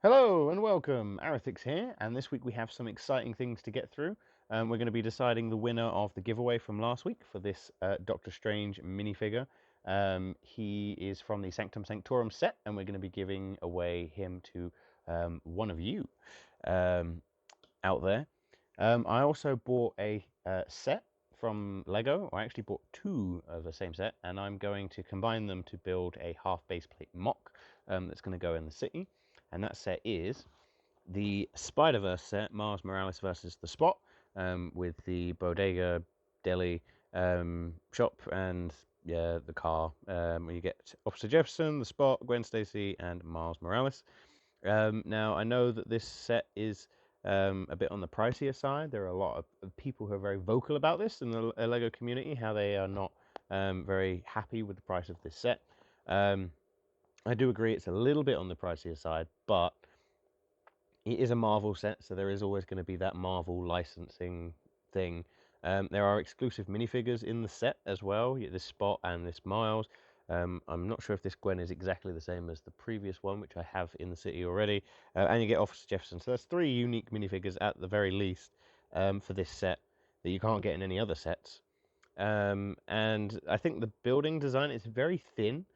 Hello and welcome, Arithix here, and this week we have some exciting things to get through. We're going to be deciding the winner of the giveaway from last week for this Doctor Strange minifigure. He is from the Sanctum Sanctorum set, and we're going to be giving away him to one of you out there. I also bought a set from Lego. I actually bought two of the same set, and I'm going to combine them to build a half base plate mock that's going to go in the city. And that set is the Spiderverse set, Miles Morales versus the Spot, with the bodega, deli, shop, and the car. Where you get Officer Jefferson, the Spot, Gwen Stacy, and Miles Morales. Now, I know that this set is a bit on the pricier side. There are a lot of people who are very vocal about this in the Lego community, how they are not very happy with the price of this set. I do agree it's a little bit on the pricier side, but it is a Marvel set, so there is always going to be that Marvel licensing thing. There are exclusive minifigures in the set as well, this Spot and this Miles. I'm not sure if this Gwen is exactly the same as the previous one, which I have in the city already. And you get Officer Jefferson. So that's three unique minifigures at the very least for this set that you can't get in any other sets. And I think the building design is very thin.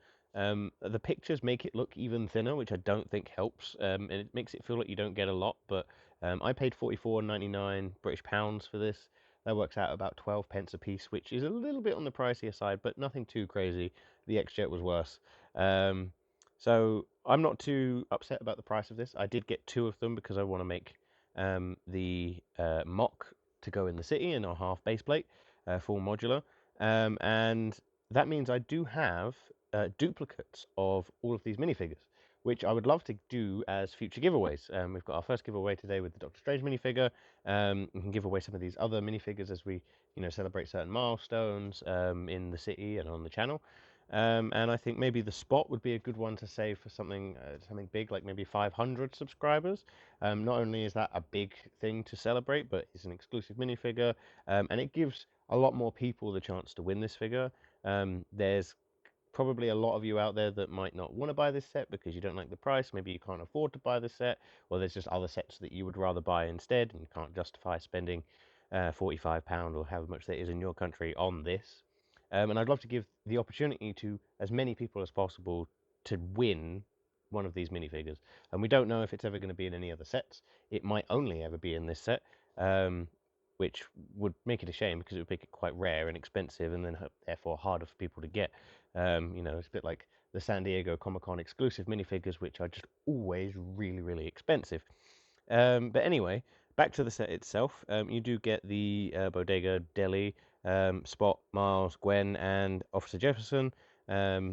The pictures make it look even thinner, which I don't think helps. And it makes it feel like you don't get a lot. But I paid 44.99 British pounds for this. That works out about 12 pence a piece, which is a little bit on the pricier side, but nothing too crazy. The X-Jet was worse. So I'm not too upset about the price of this. I did get two of them because I want to make the mock to go in the city in our half base plate, full modular. And that means I do have duplicates of all of these minifigures, which I would love to do as future giveaways. We've got our first giveaway today with the Doctor Strange minifigure. We can give away some of these other minifigures as we, celebrate certain milestones in the city and on the channel. And I think maybe the Spot would be a good one to save for something big, like maybe 500 subscribers. Not only is that a big thing to celebrate, but it's an exclusive minifigure, and it gives a lot more people the chance to win this figure. There's probably a lot of you out there that might not want to buy this set because you don't like the price. Maybe you can't afford to buy this set, or there's just other sets that you would rather buy instead, and you can't justify spending £45 or however much that is in your country on this. And I'd love to give the opportunity to as many people as possible to win one of these minifigures. And we don't know if it's ever going to be in any other sets. It might only ever be in this set, which would make it a shame because it would make it quite rare and expensive, and then therefore harder for people to get. It's a bit like the San Diego Comic-Con exclusive minifigures, which are just always really, really expensive. But anyway, back to the set itself. You do get the Bodega Deli, Spot, Miles, Gwen, and Officer Jefferson,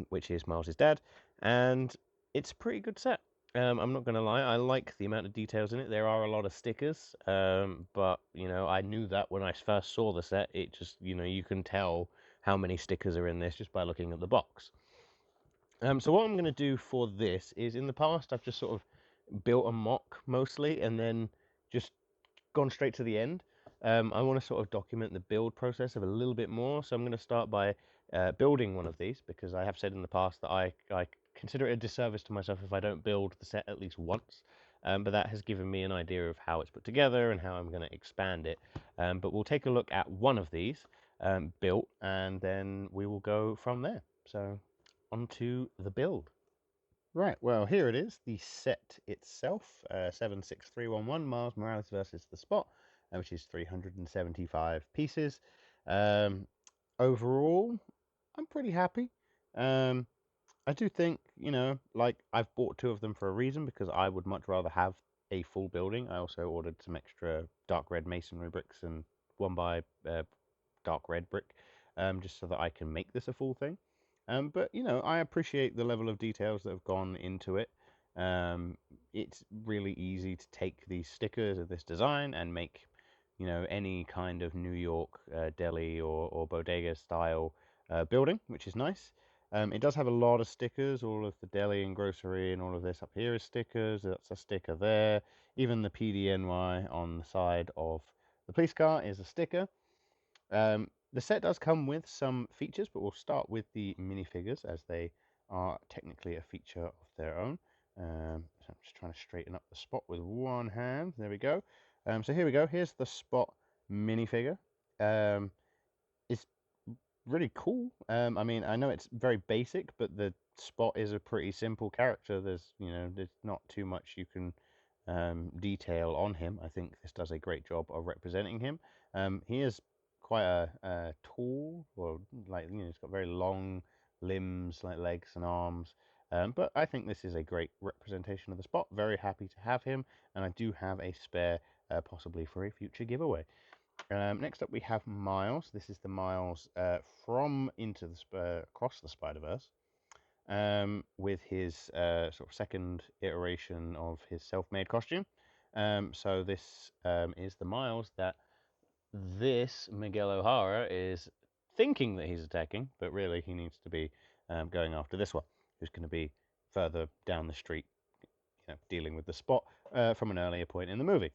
which is Miles's dad, and it's a pretty good set. I'm not going to lie, I like the amount of details in it. There are a lot of stickers, but I knew that when I first saw the set. It just, you can tell how many stickers are in this just by looking at the box. So what I'm going to do for this is, in the past, I've just sort of built a mock mostly, and then just gone straight to the end. I want to sort of document the build process of a little bit more, so I'm going to start by building one of these, because I have said in the past that I consider it a disservice to myself if I don't build the set at least once. But that has given me an idea of how it's put together and how I'm going to expand it. But we'll take a look at one of these built, and then we will go from there. So onto the build. Right, well, here it is, the set itself, 76311, Miles Morales versus the Spot, which is 375 pieces. Overall, I'm pretty happy. I do think, like, I've bought two of them for a reason, because I would much rather have a full building. I also ordered some extra dark red masonry bricks and one by dark red brick, just so that I can make this a full thing. But I appreciate the level of details that have gone into it. It's really easy to take these stickers of this design and make, any kind of New York deli or bodega style building, which is nice. It does have a lot of stickers. All of the deli and grocery and all of this up here is stickers. That's a sticker there. Even the PDNY on the side of the police car is a sticker. The set does come with some features, but we'll start with the minifigures, as they are technically a feature of their own. So I'm Just trying to straighten up the Spot with one hand. There we go. So here we go. Here's the Spot minifigure. It's really cool. I mean, I know it's very basic, but the Spot is a pretty simple character. There's not too much you can detail on him. I think this does a great job of representing him. He is quite a tall, or he's got very long limbs, like legs and arms. But I think this is a great representation of the Spot. Very happy to have him, and I do have a spare, possibly for a future giveaway. Next up, we have Miles. This is the Miles from Across the Spiderverse, with his sort of second iteration of his self-made costume. So this is the Miles that this Miguel O'Hara is thinking that he's attacking, but really he needs to be going after this one, who's going to be further down the street, dealing with the Spot from an earlier point in the movie.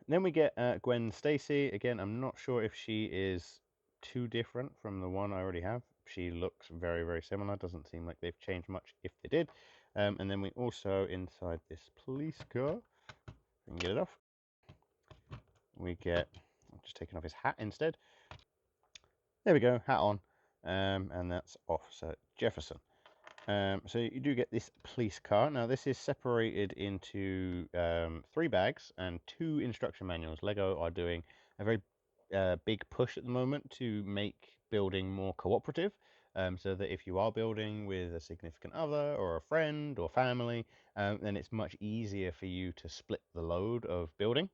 Then we get Gwen Stacy. Again, I'm not sure if she is too different from the one I already have. She looks very, very similar. Doesn't seem like they've changed much if they did. And then we also, inside this police car, we can get it off. We get, I'm just taking off his hat instead. There we go, hat on. And that's Officer Jefferson. So you do get this police car. Now this is separated into 3 bags and 2 instruction manuals. Lego are doing a very big push at the moment to make building more cooperative, so that if you are building with a significant other or a friend or family, then it's much easier for you to split the load of building.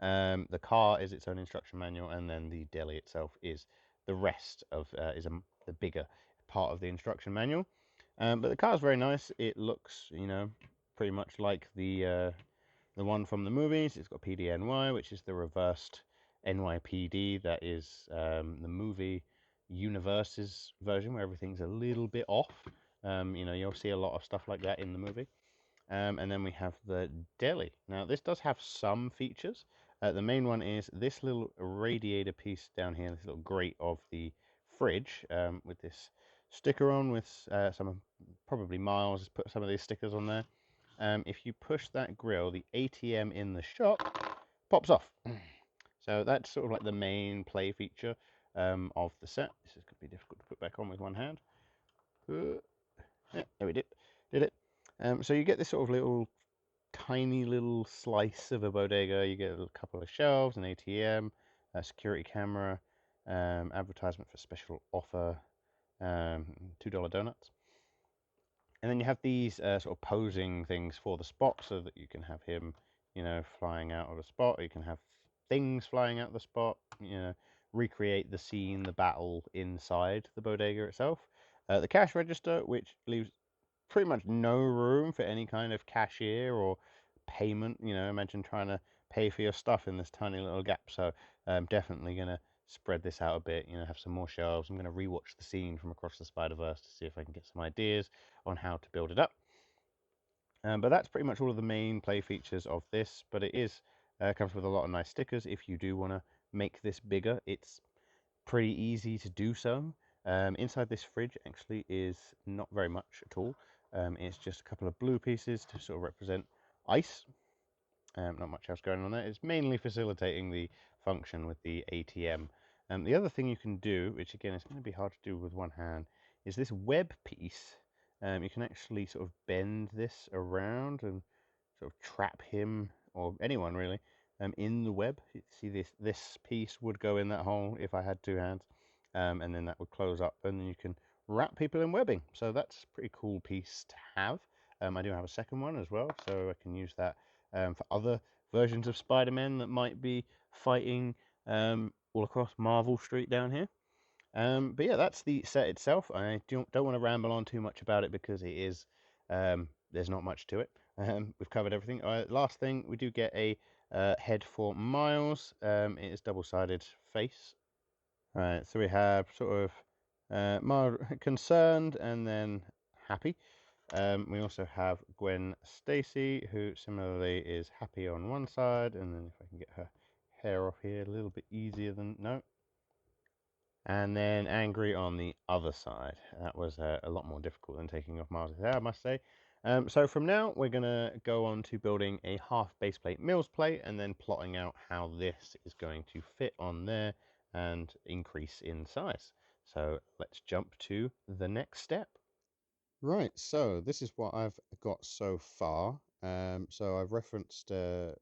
The car is its own instruction manual, and then the deli itself is the rest of the bigger part of the instruction manual. But the car is very nice. It looks, pretty much like the one from the movies. It's got PDNY, which is the reversed NYPD. That is the movie universe's version, where everything's a little bit off. You'll see a lot of stuff like that in the movie. And then we have the deli. Now, this does have some features. The main one is this little radiator piece down here, this little grate of the fridge, with this sticker on with probably Miles has put some of these stickers on there. If you push that grill, the ATM in the shop pops off. So that's sort of like the main play feature of the set. This is going to be difficult to put back on with one hand. Yeah, there we did it. So you get this sort of tiny little slice of a bodega. You get a couple of shelves, an ATM, a security camera, advertisement for special offer, $2 donuts. And then you have these sort of posing things for the Spot, so that you can have him, flying out of the Spot, or you can have things flying out of the Spot, recreate the scene, the battle inside the bodega itself. The cash register, which leaves pretty much no room for any kind of cashier or payment. Imagine trying to pay for your stuff in this tiny little gap. So definitely going to spread this out a bit, have some more shelves. I'm going to rewatch the scene from Across the Spider-Verse to see if I can get some ideas on how to build it up. But that's pretty much all of the main play features of this, but it is comes with a lot of nice stickers. If you do want to make this bigger, it's pretty easy to do so. Inside this fridge actually is not very much at all. It's just a couple of blue pieces to sort of represent ice. Not much else going on there. It's mainly facilitating the function with the ATM. The other thing you can do, which again is going to be hard to do with one hand, is this web piece. You can actually sort of bend this around and sort of trap him, or anyone really, in the web. You see this piece would go in that hole if I had 2 hands, and then that would close up, and then you can wrap people in webbing. So that's a pretty cool piece to have. I do have a second one as well, so I can use that for other versions of Spider-Man that might be fighting all across Marvel Street down here. But yeah, that's the set itself. I don't want to ramble on too much about it, because it is there's not much to it. We've covered everything. Last thing, we do get a head for Miles. It is double-sided face. Right, so we have sort of mild concerned and then happy. We also have Gwen Stacy, who similarly is happy on one side, and then if I can get her hair off here a little bit easier than no. And then angry on the other side. That was a lot more difficult than taking off Miles' hair, I must say. So from now, we're going to go on to building a half base plate mills plate and then plotting out how this is going to fit on there and increase in size. So let's jump to the next step. Right, so this is what I've got so far. So I've referenced the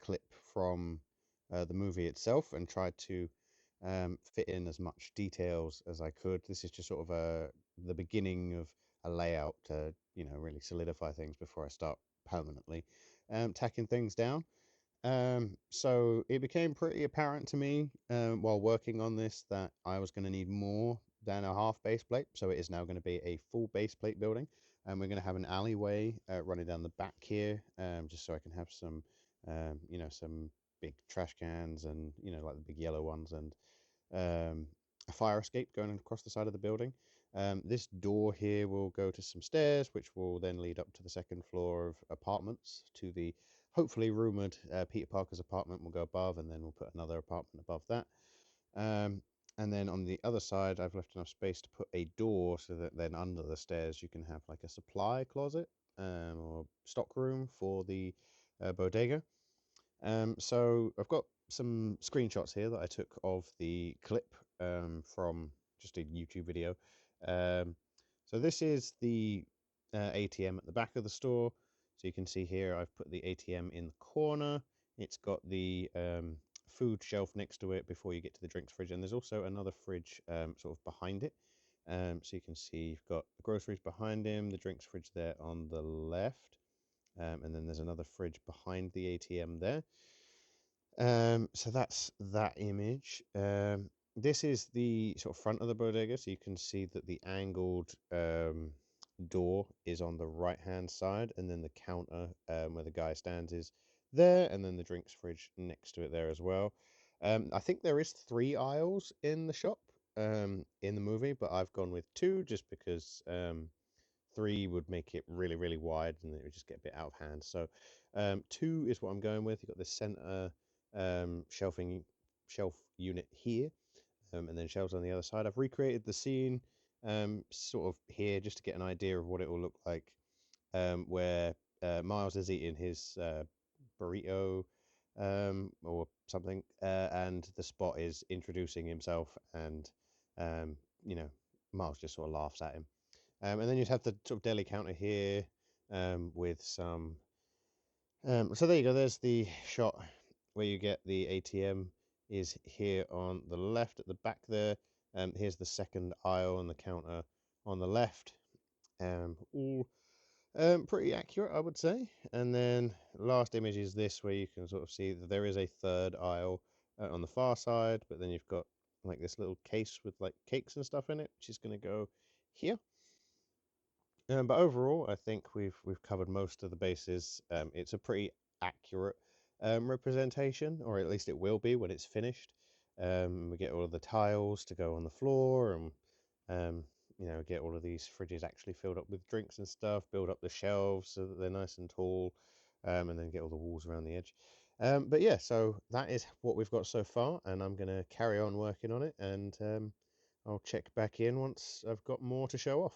clip from the movie itself and tried to fit in as much details as I could. This is just sort of the beginning of a layout to, really solidify things before I start permanently tacking things down. So it became pretty apparent to me while working on this that I was going to need more than a half base plate. So it is now going to be a full base plate building. And we're going to have an alleyway running down the back here, just so I can have some, some big trash cans and, like the big yellow ones and a fire escape going across the side of the building. This door here will go to some stairs, which will then lead up to the second floor of apartments to the hopefully rumored Peter Parker's apartment will go above, and then we'll put another apartment above that. Um, and then on the other side, I've left enough space to put a door so that then under the stairs you can have like a supply closet or stock room for the bodega. So I've got some screenshots here that I took of the clip from just a YouTube video. Um, so this is the ATM at the back of the store. So you can see here I've put the ATM in the corner. It's got the food shelf next to it before you get to the drinks fridge, and there's also another fridge sort of behind it. So you can see you've got the groceries behind him, the drinks fridge there on the left, and then there's another fridge behind the ATM there. So that's that image. This is the sort of front of the bodega, so you can see that the angled door is on the right hand side, and then the counter where the guy stands is there, and then the drinks fridge next to it there as well. I think there is 3 aisles in the shop in the movie, but I've gone with 2 just because 3 would make it really, really wide and it would just get a bit out of hand. So 2 is what I'm going with. You've got the center shelf unit here, and then shelves on the other side. I've recreated the scene sort of here just to get an idea of what it will look like, where Miles is eating his burrito or something, and the Spot is introducing himself, and um, you know, Miles just sort of laughs at him. And then you'd have the sort of deli counter here with some. So there you go. There's the shot where you get the ATM is here on the left at the back there. Here's the second aisle and the counter on the left. All pretty accurate, I would say. And then last image is this, where you can sort of see that there is a third aisle on the far side, but then you've got like this little case with like cakes and stuff in it, which is going to go here. But overall, I think we've covered most of the bases. It's a pretty accurate representation, or at least it will be when it's finished. We get all of the tiles to go on the floor, and get all of these fridges actually filled up with drinks and stuff. Build up the shelves so that they're nice and tall, and then get all the walls around the edge. But yeah, so that is what we've got so far, and I'm going to carry on working on it, and I'll check back in once I've got more to show off.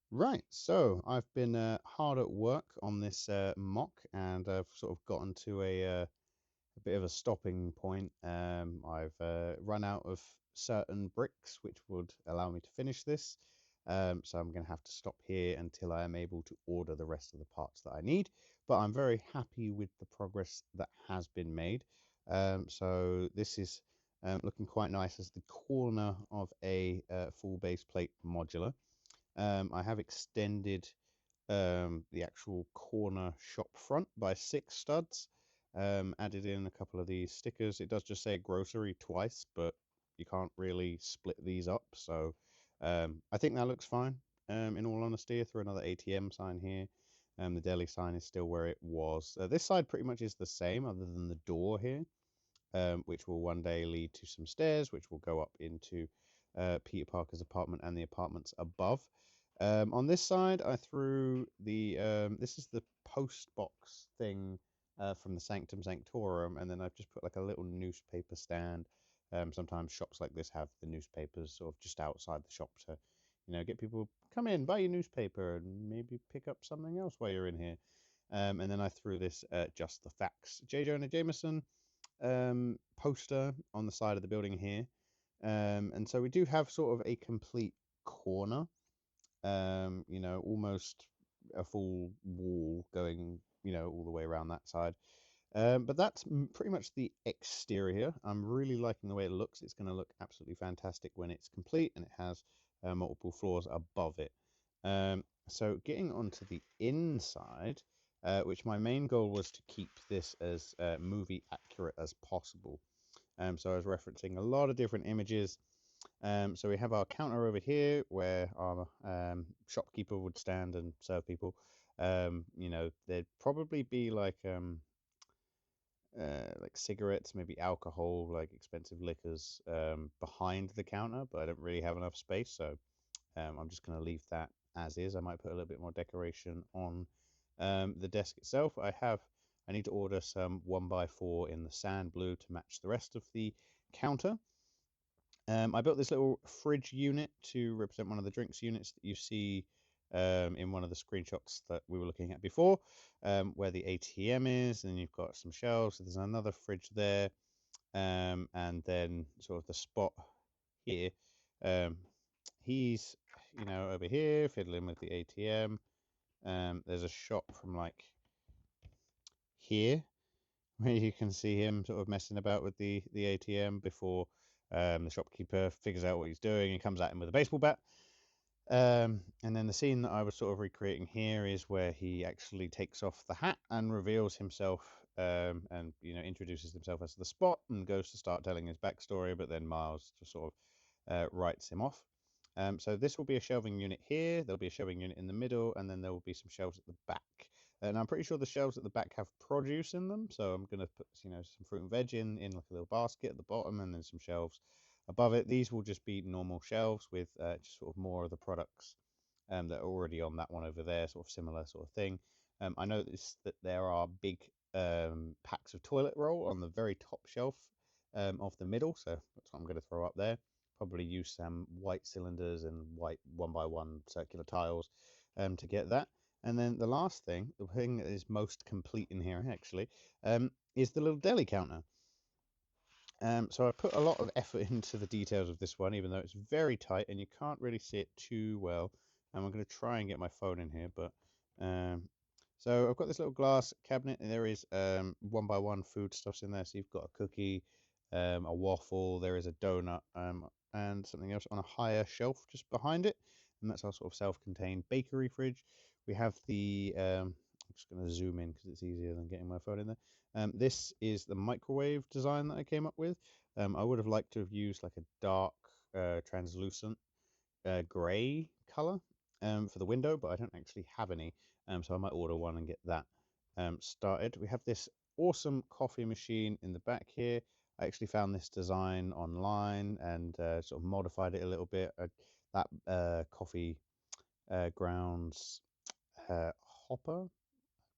Right, so I've been hard at work on this mock, and I've sort of gotten to a bit of a stopping point. I've run out of certain bricks which would allow me to finish this, so I'm going to have to stop here until I am able to order the rest of the parts that I need. But I'm very happy with the progress that has been made. So this is looking quite nice as the corner of a full base plate modular. I have extended the actual corner shop front by 6 studs. Added in a couple of these stickers. It does just say grocery twice, but you can't really split these up. So I think that looks fine. In all honesty, I threw another ATM sign here. The deli sign is still where it was. This side pretty much is the same, other than the door here, which will one day lead to some stairs, which will go up into Peter Parker's apartment and the apartments above. On this side, I threw the this is the post box thing from the Sanctum Sanctorum, and then I've just put like a little newspaper stand. Sometimes shops like this have the newspapers sort of just outside the shop to get people come in, buy your newspaper, and maybe pick up something else while you're in here. And then I threw this Just the Facts J. Jonah Jameson poster on the side of the building here. And so we do have sort of a complete corner, almost a full wall going, all the way around that side. But that's pretty much the exterior. I'm really liking the way it looks. It's going to look absolutely fantastic when it's complete and it has multiple floors above it. So getting onto the inside, which my main goal was to keep this as movie accurate as possible. So I was referencing a lot of different images. So we have our counter over here where our shopkeeper would stand and serve people. There'd probably be like cigarettes, maybe alcohol, like expensive liquors behind the counter, but I don't really have enough space, so I'm just going to leave that as is. I might put a little bit more decoration on the desk itself. I need to order some 1x4 in the sand blue to match the rest of the counter. I built this little fridge unit to represent one of the drinks units that you see in one of the screenshots that we were looking at before, where the ATM is, and you've got some shelves. So there's another fridge there, and then sort of the spot here. He's, over here fiddling with the ATM. There's a shot from like here where you can see him sort of messing about with the ATM before the shopkeeper figures out what he's doing and comes at him with a baseball bat. And then the scene that I was sort of recreating here is where he actually takes off the hat and reveals himself, and introduces himself as the Spot and goes to start telling his backstory, but then Miles just sort of writes him off. So this will be a shelving unit here. There'll be a shelving unit in the middle, and then there will be some shelves at the back. And I'm pretty sure the shelves at the back have produce in them, so I'm going to put some fruit and veg in like a little basket at the bottom, and then some shelves above it. These will just be normal shelves with just sort of more of the products that are already on that one over there, sort of similar sort of thing. I noticed that there are big packs of toilet roll on the very top shelf of the middle, so that's what I'm going to throw up there. Probably use some white cylinders and white 1x1 circular tiles to get that. And then the last thing, the thing that is most complete in here actually, is the little deli counter. So I put a lot of effort into the details of this one, even though it's very tight and you can't really see it too well. And I'm going to try and get my phone in here, but so I've got this little glass cabinet, and there is 1x1 foodstuffs in there. So you've got a cookie, a waffle, there is a donut, and something else on a higher shelf just behind it, and that's our sort of self-contained bakery fridge. We have the I'm just going to zoom in because it's easier than getting my phone in there. This is the microwave design that I came up with. I would have liked to have used like a dark translucent grey color for the window, but I don't actually have any, so I might order one and get that started. We have this awesome coffee machine in the back here. I actually found this design online and sort of modified it a little bit. That coffee grounds hopper,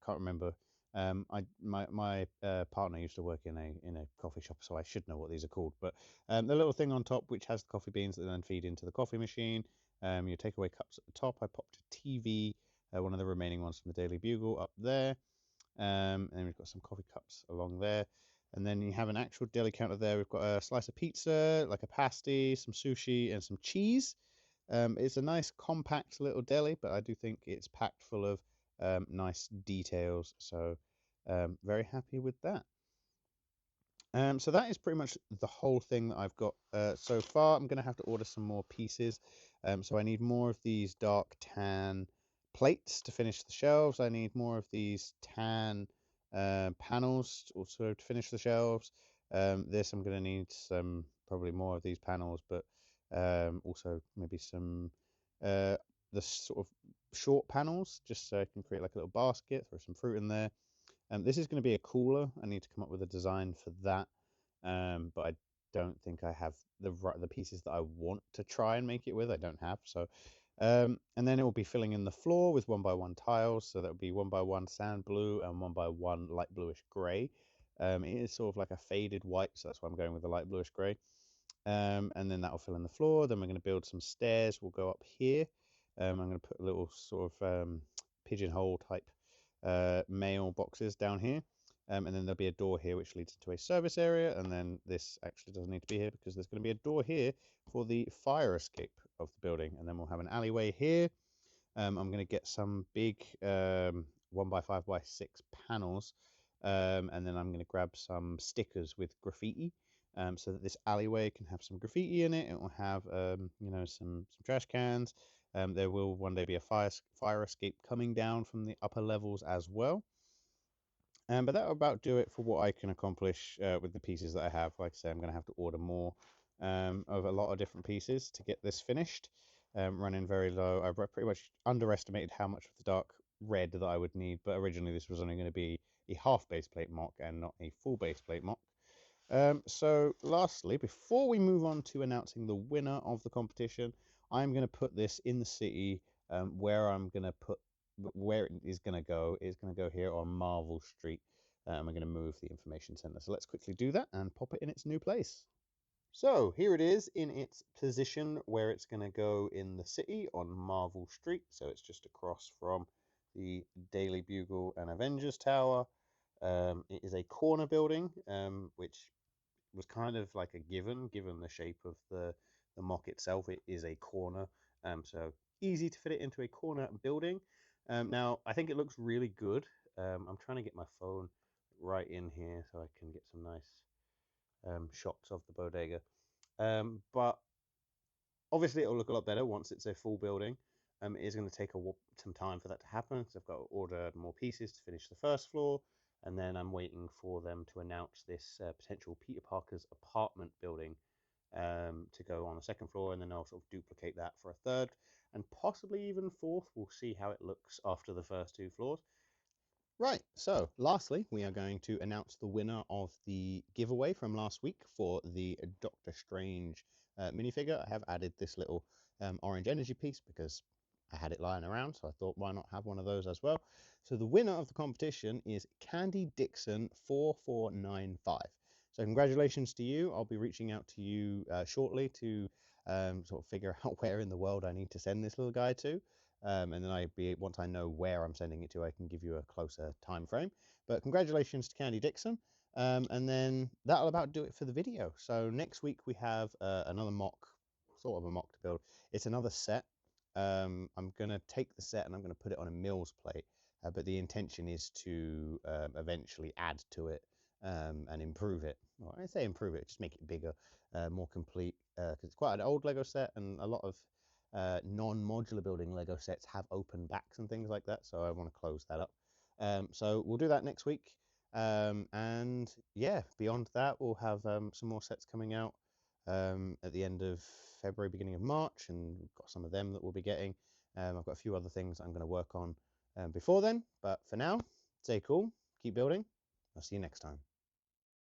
can't remember. My partner used to work in a coffee shop, so I should know what these are called. But the little thing on top, which has the coffee beans that then feed into the coffee machine. Your takeaway cups at the top. I popped a TV, one of the remaining ones from the Daily Bugle, up there. And then we've got some coffee cups along there. And then you have an actual deli counter there. We've got a slice of pizza, like a pasty, some sushi, and some cheese. It's a nice compact little deli, but I do think it's packed full of nice details. So very happy with that. So that is pretty much the whole thing that I've got so far. I'm going to have to order some more pieces. So I need more of these dark tan plates to finish the shelves. I need more of these tan panels also to finish the shelves. This I'm going to need some probably more of these panels, but also maybe some the sort of short panels, just so I can create like a little basket, throw some fruit in there. This is going to be a cooler. I need to come up with a design for that, but I don't think I have the pieces that I want to try and make it with. I don't have. So, and then it will be filling in the floor with 1x1 tiles. So that will be 1x1 sand blue and 1x1 light bluish grey. It is sort of like a faded white, so that's why I'm going with the light bluish grey. and then that'll fill in the floor. Then we're going to build some stairs. We'll go up here. I'm going to put a little sort of pigeonhole type mail boxes down here. And then there'll be a door here which leads into a service area, and then this actually doesn't need to be here because there's going to be a door here for the fire escape of the building, and then we'll have an alleyway here. I'm going to get some big 1x5x6 panels, and then I'm going to grab some stickers with graffiti, so that this alleyway can have some graffiti in it. It will have you know, some trash cans. There will one day be a fire escape coming down from the upper levels as well. But that will about do it for what I can accomplish with the pieces that I have. Like I say, I'm going to have to order more of a lot of different pieces to get this finished. Running very low. I pretty much underestimated how much of the dark red that I would need, but originally this was only going to be a half base plate mock and not a full base plate mock. So lastly, before we move on to announcing the winner of the competition, I'm going to put this in the city where I'm going to put where it is going to go. It's going to go here on Marvel Street. We're going to move the information center. So let's quickly do that and pop it in its new place. So here it is in its position where it's going to go in the city on Marvel Street. So it's just across from the Daily Bugle and Avengers Tower. It is a corner building, which was kind of like a given the shape of the mock itself. It is a corner, so easy to fit it into a corner building. Now, I think it looks really good. I'm trying to get my phone right in here so I can get some nice shots of the bodega. But obviously, it'll look a lot better once it's a full building. It is going to take some time for that to happen, so I've got to order more pieces to finish the first floor, and then I'm waiting for them to announce this potential Peter Parker's apartment building to go on the second floor, and then I'll sort of duplicate that for a third, and possibly even fourth. We'll see how it looks after the first two floors. Right, so lastly, we are going to announce the winner of the giveaway from last week for the Doctor Strange minifigure. I have added this little orange energy piece because I had it lying around, so I thought, why not have one of those as well? So the winner of the competition is Candy Dixon 4495. So congratulations to you. I'll be reaching out to you shortly to sort of figure out where in the world I need to send this little guy to. And then once I know where I'm sending it to, I can give you a closer time frame. But congratulations to Candy Dixon. And then that'll about do it for the video. So next week we have another mock, sort of a mock to build. It's another set. I'm going to take the set and I'm going to put it on a Mills plate. But the intention is to eventually add to it and improve it. Well, I say improve it, just make it bigger, more complete, because it's quite an old Lego set, and a lot of non-modular building Lego sets have open backs and things like that, so I want to close that up. So we'll do that next week. And yeah, beyond that, we'll have some more sets coming out at the end of February, beginning of March, and we've got some of them that we'll be getting. I've got a few other things I'm going to work on before then, but for now, stay cool, keep building. I'll see you next time.